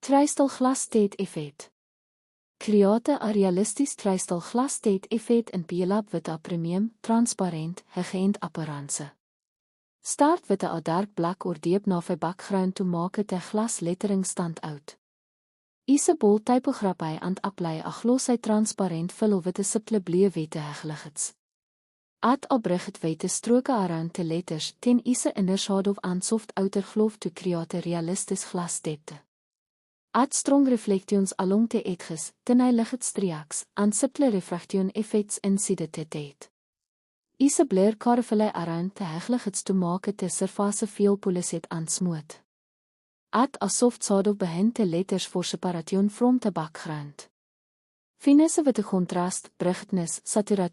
Tristelglas-TED-effet. Create a realisties tristelglas-TED-effet in PLAB with a premium, transparent, high-end appearance. Start with a dark black or deep navy background to make the glass lettering stand out. Use a bold typography and apply a glossy transparent fill with a subtle blue wete highlights. Add a bright white stroke around the letters, then use a inner shadow and soft outer glow to create a realistic glass depth. Add strong reflections along the edges, tiny light streaks, and subtle refraction effects inside the TED. Use a blur caravelle around the highlights to make the surface feel polished and smooth. Add a soft shadow behind the letters for separation from the background. Finesse with the contrast, brightness, saturation